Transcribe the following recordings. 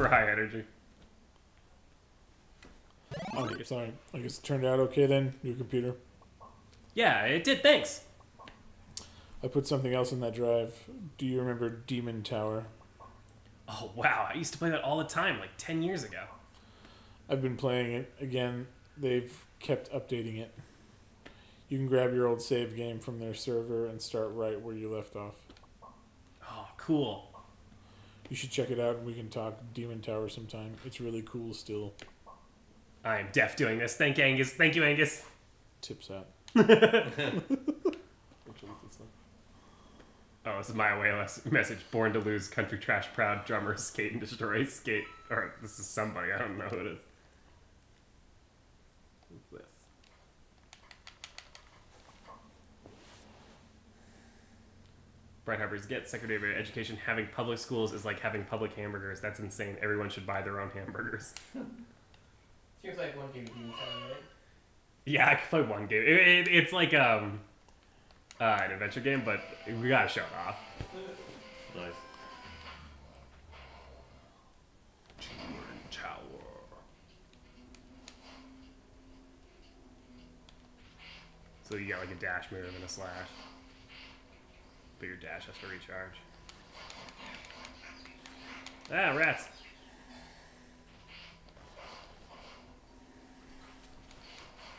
super high energy. Oh, sorry. I guess it turned out okay then, your computer. Yeah, it did, thanks. I put something else in that drive. Do you remember Demon Tower? Oh, wow. I used to play that all the time, like 10 years ago. I've been playing it again. They've kept updating it. You can grab your old save game from their server and start right where you left off. Oh, cool. You should check it out and we can talk Demon Tower sometime. It's really cool still. I am deaf doing this. Thank you, Angus. Thank you, Angus. Tips out. Which one's this one? Oh, this is my away message. Born to lose, country trash proud, drummer, skate and destroy, skate. Or this is somebody. I don't know who it is. What's this? Bryan Harper's get Secretary of Education. Having public schools is like having public hamburgers. That's insane. Everyone should buy their own hamburgers. Seems like one game you can right? Yeah, I could play one game. It's like an adventure game, but we gotta show it off. Nice. Tower. So you got like a dash move and a slash. But your dash has to recharge. Ah, rats.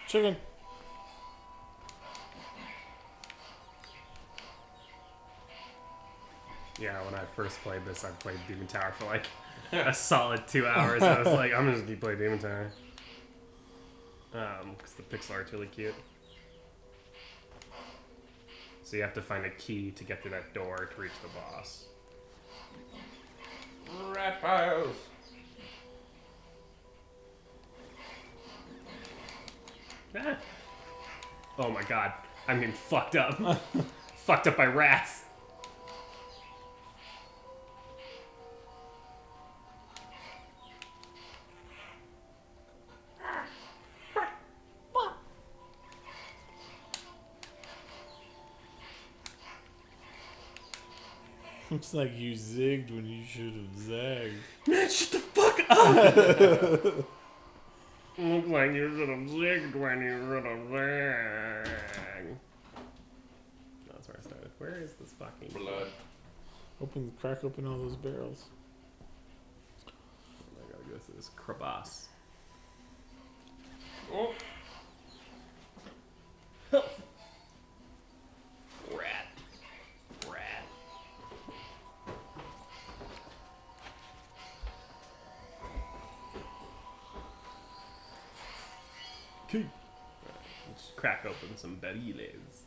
Chicken. Yeah, when I first played this, I played Demon Tower for like a solid 2 hours. I was like, I'm just gonna keep playing Demon Tower. Because the pixel art's really cute. So you have to find a key to get through that door to reach the boss. Rat piles. Ah. Oh my god, I'm getting fucked up. Fucked up by rats. Looks like you zigged when you should have zagged. Man, shut the fuck up! Looks like you should have zigged when you should have zagged. That's where I started. Where is this fucking Blood. Crack open all those barrels. I gotta go through this crevasse. Oh. Rat. Rat. Key. Let's crack open some barriles.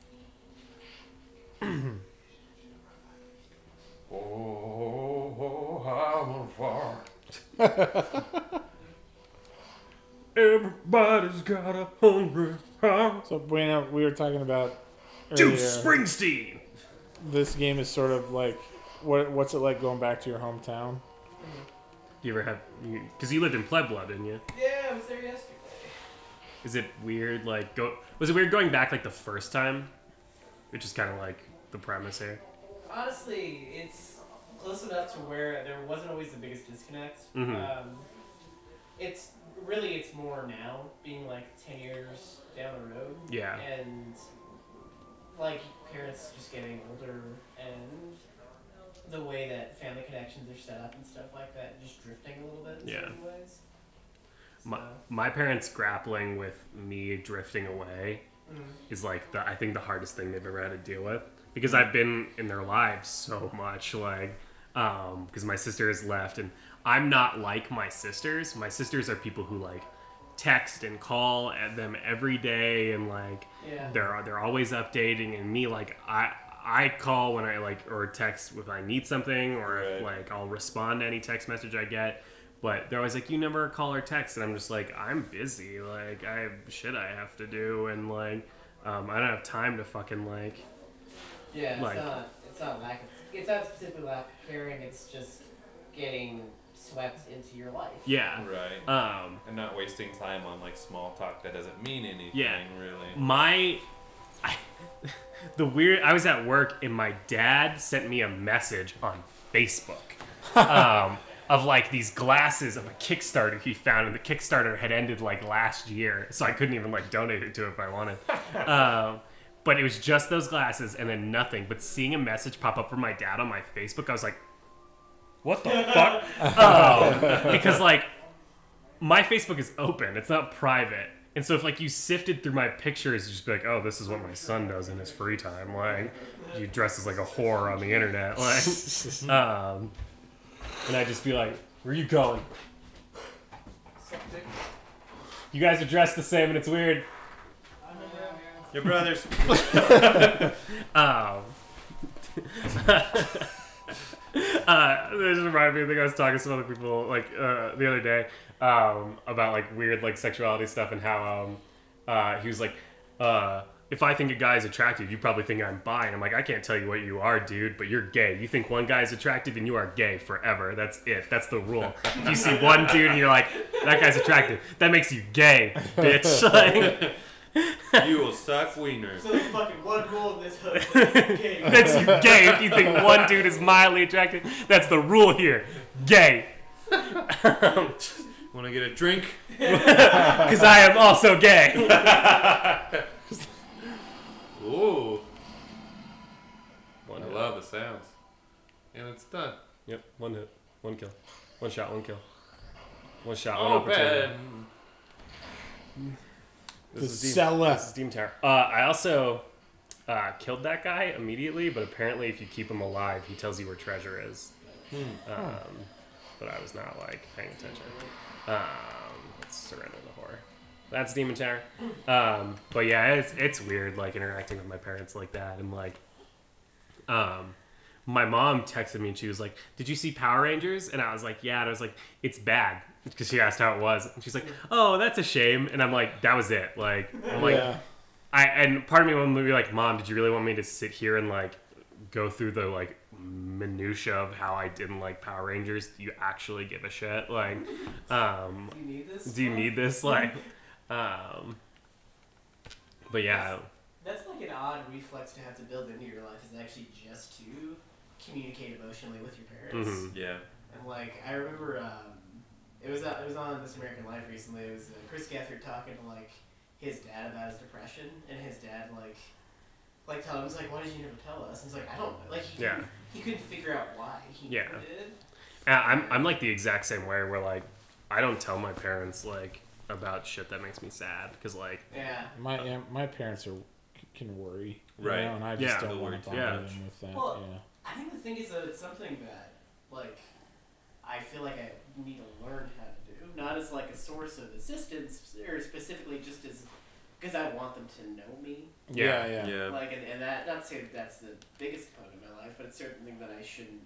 Oh, I'm on fire. Everybody's got a hungry heart. So, Bueno, we were talking about Dude, earlier, Springsteen! this game is sort of like, what's it like going back to your hometown? Do you ever have... Because you lived in Puebla, didn't you? Yeah, I was there yesterday. Is it weird, like... Was it weird going back, like, the first time? Which is kind of like the premise here. Honestly, it's close enough to where there wasn't always the biggest disconnect. Mm-hmm. It's more now, being like 10 years down the road. Yeah. And like parents just getting older and the way that family connections are set up and stuff like that, just drifting a little bit in certain ways. So, My parents grappling with me drifting away is like I think the hardest thing they've ever had to deal with, because I've been in their lives so much, like because my sister has left, and I'm not like my sisters. My sisters are people who like text and call at them every day, and like they're always updating, and me, like I call when I like, or text if I need something, or if, like I'll respond to any text message I get. But they're always like, you never call or text. And I'm just like, I'm busy. Like, I have shit I have to do. And, like, I don't have time to fucking, like... Yeah, like, it's not specifically lack of caring. It's just getting swept into your life. Yeah. Right. And not wasting time on, like, small talk that doesn't mean anything, really. I was at work, and my dad sent me a message on Facebook. of like these glasses of a Kickstarter he found, and the Kickstarter had ended like last year, so I couldn't even like donate it to him if I wanted. But it was just those glasses and then nothing. But seeing a message pop up from my dad on my Facebook, I was like, what the fuck? Because like my Facebook is open, it's not private. And so if like you sifted through my pictures, you'd just be like, oh, this is what my son does in his free time. Like he dresses like a whore on the internet. Like and I'd just be like, where are you going? You guys are dressed the same and it's weird. Your brothers. This reminded me, I think I was talking to some other people like the other day about like weird like sexuality stuff and how he was like, if I think a guy is attractive, you probably think I'm bi. And I'm like, I can't tell you what you are, dude, but you're gay. You think one guy is attractive and you are gay forever. That's it. That's the rule. If you see one dude and you're like, that guy's attractive, that makes you gay, bitch. Like, you will suck wieners. So there's fucking one rule in this hood. Gay. That's you gay. If you think one dude is mildly attractive, that's the rule here. Gay. Want to get a drink? Because I am also gay. Ooh. I love the sounds. And it's done. Yep, one hit. One kill. One shot, one kill. One shot, one Oh, opportunity. bad. This is Demon Tower. I also killed that guy immediately, but apparently if you keep him alive, he tells you where treasure is. But I was not like paying attention. Let's surrender the horror. That's Demon Tower. But yeah, it's weird like interacting with my parents like that, and like my mom texted me and she was like, did you see Power Rangers? And I was like, yeah. And I was like, it's bad. Because she asked how it was. And she's like, oh, that's a shame. And I'm like, that was it. Like, I'm like, Yeah. And part of me would be like, Mom, did you really want me to sit here and like go through the like minutia of how I didn't like Power Rangers? Do you actually give a shit? Like, Do you need this? do you need this? Like, but yeah. That's like an odd reflex to have to build into your life, is actually just to communicate emotionally with your parents. Mm-hmm. Yeah. And like, I remember it was on This American Life recently. It was Chris Gethard talking to like his dad about his depression, and his dad like telling him, like, why did you never tell us? And he's like, I don't know. Like he couldn't figure out why he never did. I'm like the exact same way, where like I don't tell my parents like about shit that makes me sad, because like my parents can worry, right? You know, and I just don't want to bother them with that. Well, I think the thing is that it's something that like I feel like I need to learn how to do, not as like a source of assistance, or specifically just as because I want them to know me. Yeah. Like, and that, not to say that that's the biggest component of my life, but it's something that I shouldn't.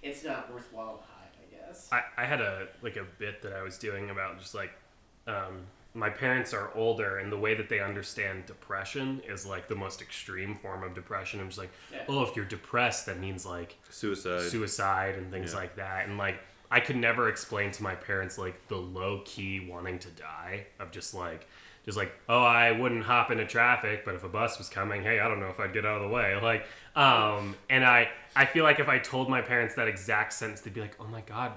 It's not worthwhile to hide, I guess. I had a bit that I was doing about just like my parents are older, and the way that they understand depression is like the most extreme form of depression. I'm just like, oh, if you're depressed, that means like suicide and things like that. And like I could never explain to my parents like the low key wanting to die of just like, oh, I wouldn't hop into traffic, but if a bus was coming, hey, I don't know if I'd get out of the way. Like, and I feel like if I told my parents that exact sentence, they'd be like, oh my God,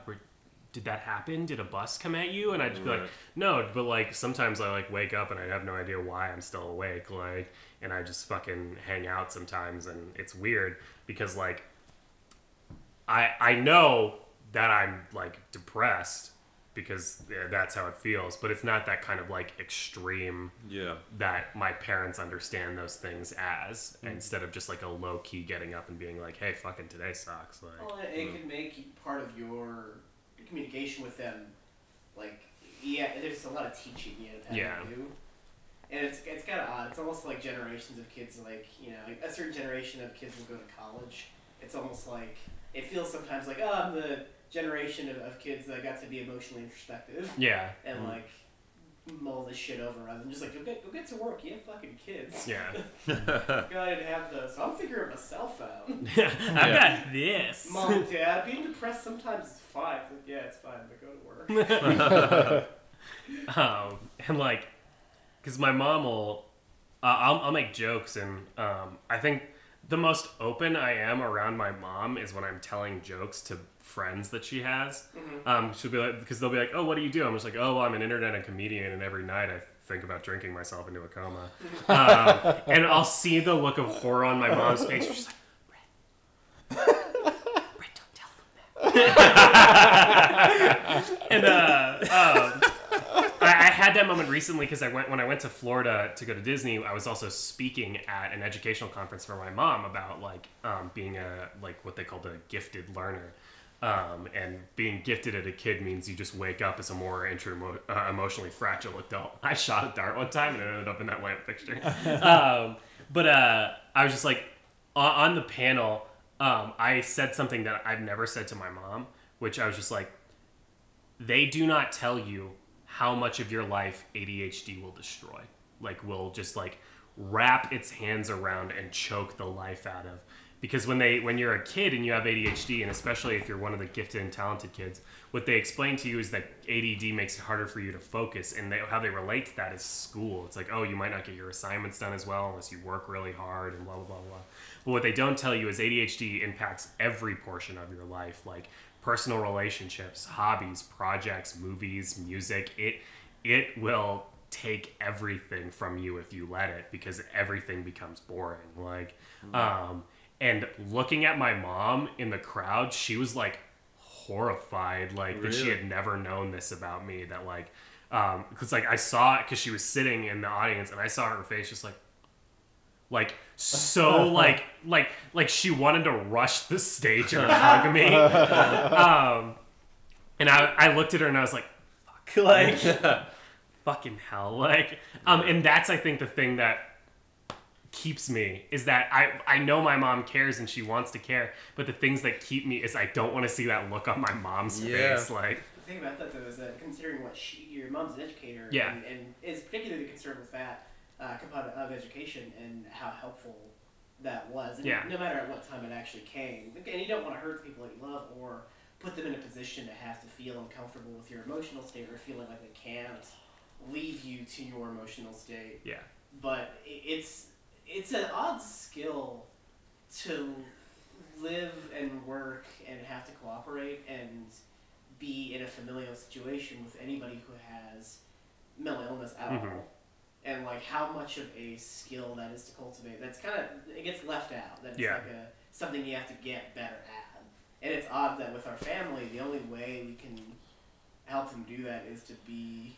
did that happen? Did a bus come at you? And I'd just be like, no, but like sometimes I like wake up and I have no idea why I'm still awake. Like, and I just fucking hang out sometimes, and it's weird because like I know that I'm like depressed, because that's how it feels, but it's not that kind of like extreme that my parents understand those things as, instead of just like a low key getting up and being like, hey, fucking today sucks. Like, well, it can make part of your communication with them, like, there's a lot of teaching you have to do. And it's kind of odd. It's almost like generations of kids, like, you know, like a certain generation of kids will go to college. It's almost like, it feels sometimes like, oh, I'm the generation of kids that got to be emotionally introspective. Yeah. And like mull this shit over rather than just like go get to work. You have fucking kids. Yeah. Go ahead and have this. I'm figuring myself out. I've got this. Mom and Dad, being depressed sometimes is fine. It's like, yeah, it's fine, but go to work. And like, because my mom will, I'll make jokes, and I think the most open I am around my mom is when I'm telling jokes to friends that she has. Mm-hmm. She'll be like, because they'll be like, oh, what do you do? I'm just like, oh, well, I'm an internet and comedian, and every night I think about drinking myself into a coma. And I'll see the look of horror on my mom's face. She's like, Brett, don't tell them that. And I had that moment recently because when I went to Florida to go to Disney, I was also speaking at an educational conference for my mom about like being a like what they called a gifted learner. And being gifted as a kid means you just wake up as a more emotionally fragile adult. I shot a dart one time and it ended up in that lamp fixture. But I was just like, on the panel, I said something that I've never said to my mom, which I was just like, they do not tell you how much of your life ADHD will destroy. Like, will just like wrap its hands around and choke the life out of. Because when you're a kid and you have ADHD, and especially if you're one of the gifted and talented kids, what they explain to you is that ADD makes it harder for you to focus, and how they relate to that is school. It's like, oh, you might not get your assignments done as well unless you work really hard and blah, blah, blah, blah. But what they don't tell you is ADHD impacts every portion of your life, like personal relationships, hobbies, projects, movies, music. It will take everything from you if you let it, because everything becomes boring. Like, and looking at my mom in the crowd, she was like horrified, like that she had never known this about me. That like, because like I saw it because she was sitting in the audience, and I saw her face just like so like she wanted to rush the stage and hug me. And I looked at her and I was like, fuck, like fucking hell, like and that's I think the thing that keeps me is that I know my mom cares and she wants to care, but the things that keep me is I don't want to see that look on my mom's face. Like, the thing about that though is that considering what your mom's an educator and is particularly concerned with that component of education and how helpful that was, and no matter at what time it actually came, and you don't want to hurt the people that you love or put them in a position to have to feel uncomfortable with your emotional state or feeling like they can't leave you to your emotional state. Yeah. But it's an odd skill to live and work and have to cooperate and be in a familial situation with anybody who has mental illness at all. And like how much of a skill that is to cultivate. That's kind of, it gets left out. That's like something you have to get better at. And it's odd that with our family, the only way we can help them do that is to be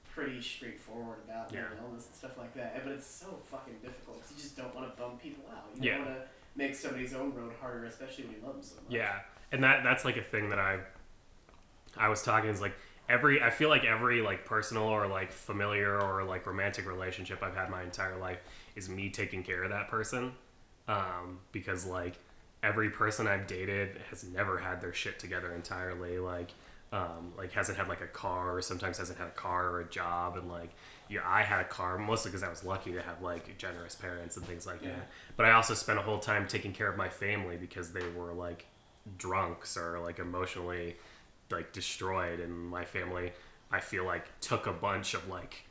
pretty straightforward about mental illness and stuff like that. But it's so fucking difficult because you just don't want to bum people out. You don't want to make somebody's own road harder, especially when you love them so much. Yeah, and that's like a thing that I was talking is like I feel like every like personal or like familiar or like romantic relationship I've had my entire life is me taking care of that person, because like every person I've dated has never had their shit together entirely, like hasn't had like a car, or sometimes hasn't had a car or a job, and like I had a car mostly because I was lucky to have like generous parents and things like that. But I also spent a whole time taking care of my family because they were like drunks or like emotionally like destroyed, and my family I feel like took a bunch of like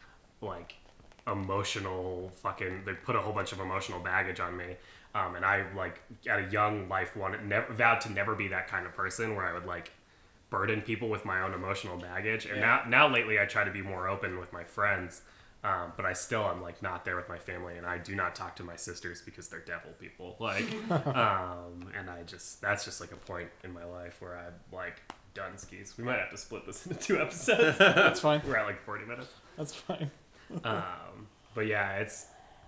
emotional fucking, they put a whole bunch of emotional baggage on me, and I like at a young life vowed to never be that kind of person where I would like burden people with my own emotional baggage. And now lately I try to be more open with my friends, but I still am like not there with my family, and I do not talk to my sisters because they're devil people, like and that's just like a point in my life where I'm like done skis. We might have to split this into 2 episodes. That's fine. We're at like 40 minutes. That's fine. But yeah,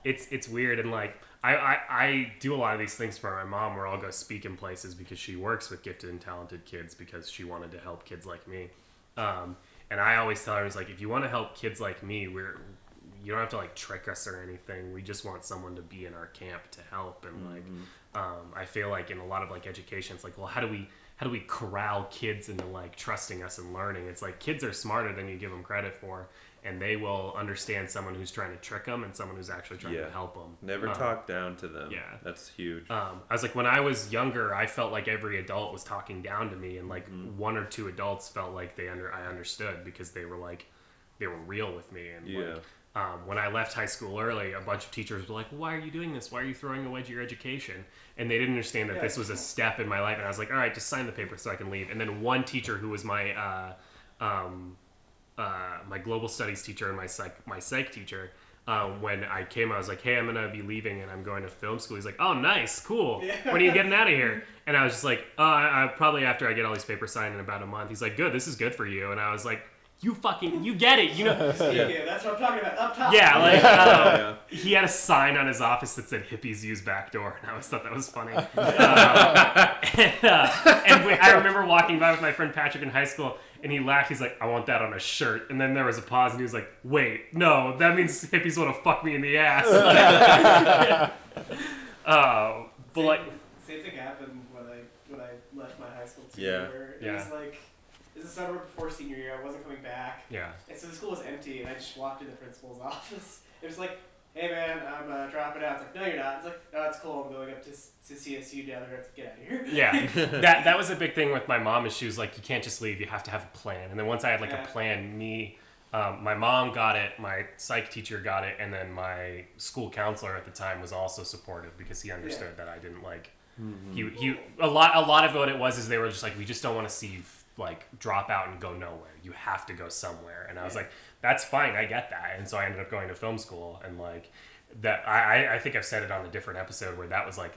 it's weird, and like I do a lot of these things for my mom where I'll go speak in places because she works with gifted and talented kids because she wanted to help kids like me. And I always tell her, it's like, if you want to help kids like me, you don't have to like trick us or anything. We just want someone to be in our camp to help. And like, I feel like in a lot of like education, it's like, well, how do we corral kids into like trusting us and learning? It's like kids are smarter than you give them credit for, and they will understand someone who's trying to trick them and someone who's actually trying to help them. Never talk down to them. Yeah. That's huge. I was like, when I was younger, I felt like every adult was talking down to me, and like 1 or 2 adults felt like I understood because they were real with me, and like, when I left high school early, a bunch of teachers were like, why are you doing this? Why are you throwing away your education? And they didn't understand that this was a step in my life. And I was like, all right, just sign the paper so I can leave. And then one teacher who was my my global studies teacher and my psych teacher, when I came, I was like, hey, I'm going to be leaving and I'm going to film school. He's like, oh, nice, cool. When are you getting out of here? And I was just like, probably after I get all these papers signed in about a month. He's like, good, this is good for you. And I was like, you get it, you know. Yeah, that's what I'm talking about, up top. Yeah, like, he had a sign on his office that said hippies use backdoor, and I always thought that was funny. And I remember walking by with my friend Patrick in high school, and he laughed. He's like, I want that on a shirt. And then there was a pause, and he was like, wait, no, that means hippies want to fuck me in the ass. But like, same thing happened when I left my high school too. Yeah. It was like, it was the summer before senior year. I wasn't coming back. Yeah. And so the school was empty, and I just walked in the principal's office. It was like, hey man, I'm dropping out. It's like, no, you're not. It's like, no, it's cool. I'm going up to CSU down there. Get out of here. Yeah. That was a big thing with my mom. Is she was like, you can't just leave. You have to have a plan. And then once I had like a plan, my mom got it, my psych teacher got it, and then my school counselor at the time was also supportive because he understood that I didn't like. Mm-hmm. He a lot of what it was is they were just like, we just don't want to see you like drop out and go nowhere. You have to go somewhere. And I was like, that's fine, I get that. And so I ended up going to film school, and like that I think I've said it on a different episode where that was like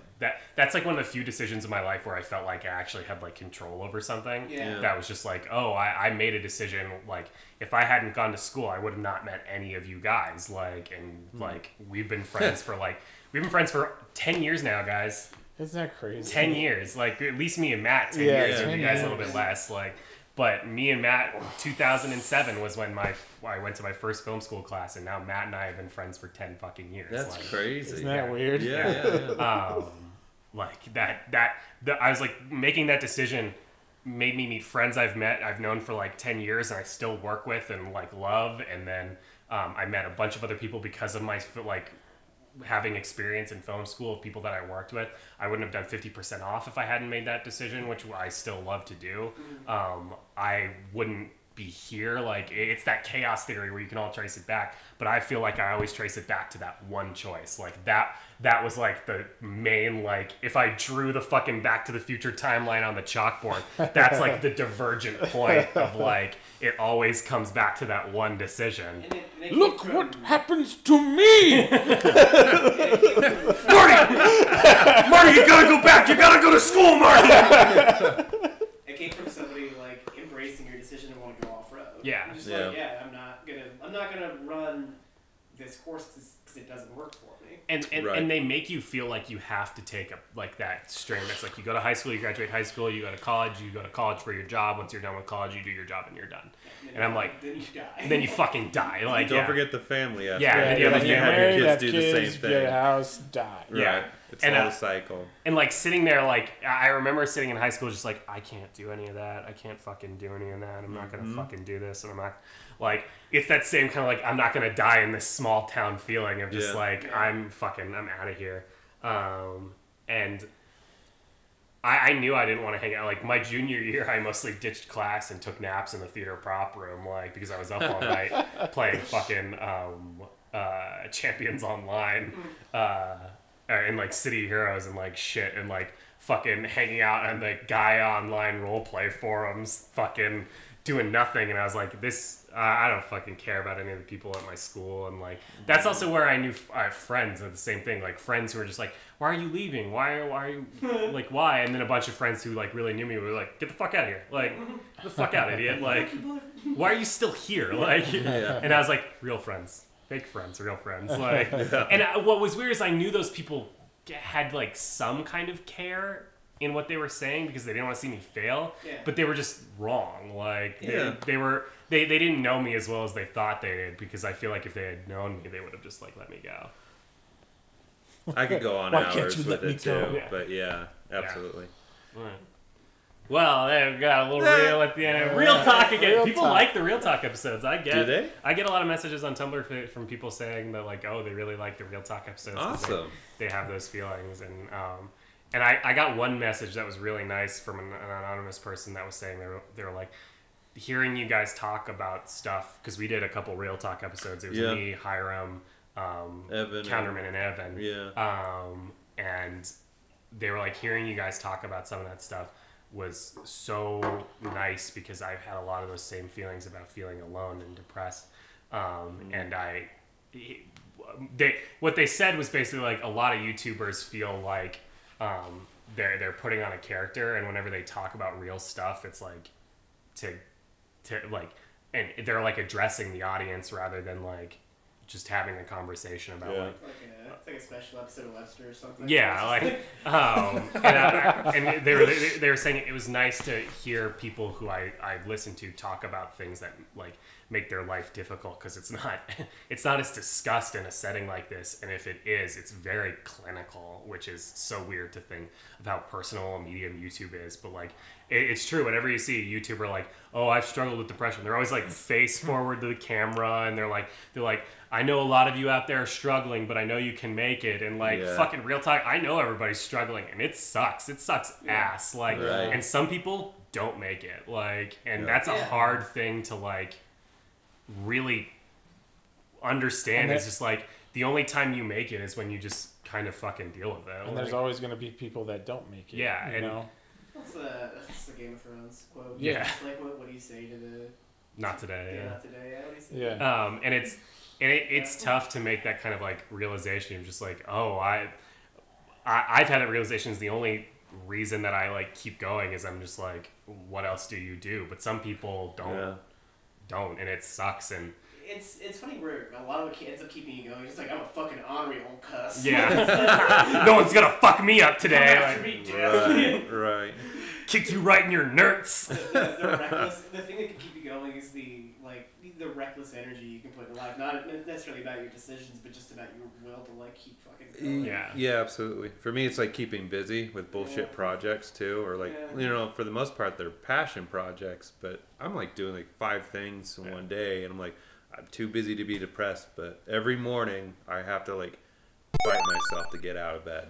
that's like one of the few decisions in my life where I felt like I actually had like control over something. That was just like, oh, I made a decision. Like if I hadn't gone to school, I would have not met any of you guys. Like, and like we've been friends for 10 years now, guys. Isn't that crazy? 10 years. Like, at least me and Matt, 10 years. And you guys a little bit less. Like, but me and Matt, 2007 was when I went to my first film school class, and now Matt and I have been friends for 10 fucking years. That's like, Isn't crazy. that weird? Yeah. Like, I was like, making that decision made me meet friends I've known for like 10 years, and I still work with and like love. And then I met a bunch of other people because of my, like, having experience in film school, people that I worked with. I wouldn't have done 50% off if I hadn't made that decision, which I still love to do. I wouldn't be here. Like, it's that chaos theory where you can all trace it back, but I feel like I always trace it back to that one choice. Like that was like the main, like, if I drew the fucking Back to the Future timeline on the chalkboard, that's like the divergent point of like, it always comes back to that one decision. And Look what happens to me! Marty, you gotta go back! You gotta go to school, Marty! It came from somebody like embracing your decision and want to go off road. Yeah. Just like, I'm not gonna run this course because it doesn't work for me. And they make you feel like you have to take that strain. It's like you go to high school, you graduate high school, you go to college for your job. Once you're done with college, you do your job and you're done. And I'm like, then you die. Then you fucking die. Like, don't forget the family aspect. Yeah, and then you have married, your kids do have the same thing. Get a house, die. Right. Yeah. It's all a cycle. And like sitting there, like I remember sitting in high school, just like, I can't do any of that. I can't fucking do any of that. I'm not gonna fucking do this, and I'm not like, it's that same kind of like, I'm not gonna die in this small town feeling of just like, I'm out of here. And I knew I didn't want to hang out. Like my junior year, I mostly ditched class and took naps in the theater prop room, like because I was up all night playing fucking Champions Online, and like City Heroes and like shit, and like fucking hanging out on the guy online roleplay forums, fucking doing nothing. And I was like, I don't fucking care about any of the people at my school. And like, that's also where I knew I have friends are the same thing. Like friends who were just like, why are you leaving? Why are you like, why? And then a bunch of friends who like really knew me were like, get the fuck out of here. Like, get the fuck out, idiot. Like, why are you still here? Like, and I was like, real friends, fake friends, real friends. Like, and what was weird is I knew those people had like some kind of care in what they were saying because they didn't want to see me fail, but they were just wrong. Like they didn't know me as well as they thought they did, because I feel like if they had known me, they would have just like let me go. I could go on hours with it too, but yeah, absolutely. Yeah. Right. Well, there we got a little real at the end. Real talk again. People like the real talk episodes. Do they? I get a lot of messages on Tumblr from people saying that like, oh, they really like the real talk episodes. Awesome. They have those feelings, and I got one message that was really nice from an anonymous person that was saying they were like, hearing you guys talk about stuff, because we did a couple Real Talk episodes. It was me, Hiram, Evan, Counterman, and Evan. Yeah. And they were like, hearing you guys talk about some of that stuff was so nice, because I've had a lot of those same feelings about feeling alone and depressed. And what they said was basically like, a lot of YouTubers feel like they're putting on a character, and whenever they talk about real stuff, it's like to like, and they're like addressing the audience rather than like just having a conversation about it's like a special episode of Webster or something. Yeah, like and they were saying it was nice to hear people who I listen to talk about things that like make their life difficult, because it's not as discussed in a setting like this, and if it is, it's very clinical, which is so weird to think of how personal a medium YouTube is. But like it's true, whenever you see a YouTuber like, oh, I've struggled with depression, they're always like face forward to the camera, and they're like I know a lot of you out there are struggling, but I know you can make it. And like fucking Real Talk, I know everybody's struggling, and it sucks ass, like and some people don't make it, like, and that's a hard thing to like really understand. It's just like the only time you make it is when you just kind of fucking deal with it, and there's always going to be people that don't make it, you know? That's the Game of Thrones quote. Yeah. It's like, what do you say to the... Not today. Not today. What do you say? Yeah. And it's tough to make that kind of like realization. You're just like, oh, I've had that realization. Is the only reason that I like keep going is I'm just like, what else do you do? But some people don't, and it sucks. And it's funny where a lot of it ends up keeping you going. It's like, I'm a fucking ornery old cuss. Yeah. No one's gonna fuck me up today. Right. Kick you right in your nerds. The thing that can keep you going is the reckless energy you can put in life. Not necessarily about your decisions, but just about your will to like keep fucking going. Yeah, absolutely. For me, it's like keeping busy with bullshit projects too, or like for the most part, they're passion projects. But I'm like doing like 5 things in one day, and I'm like, I'm too busy to be depressed. But every morning, I have to like fight myself to get out of bed.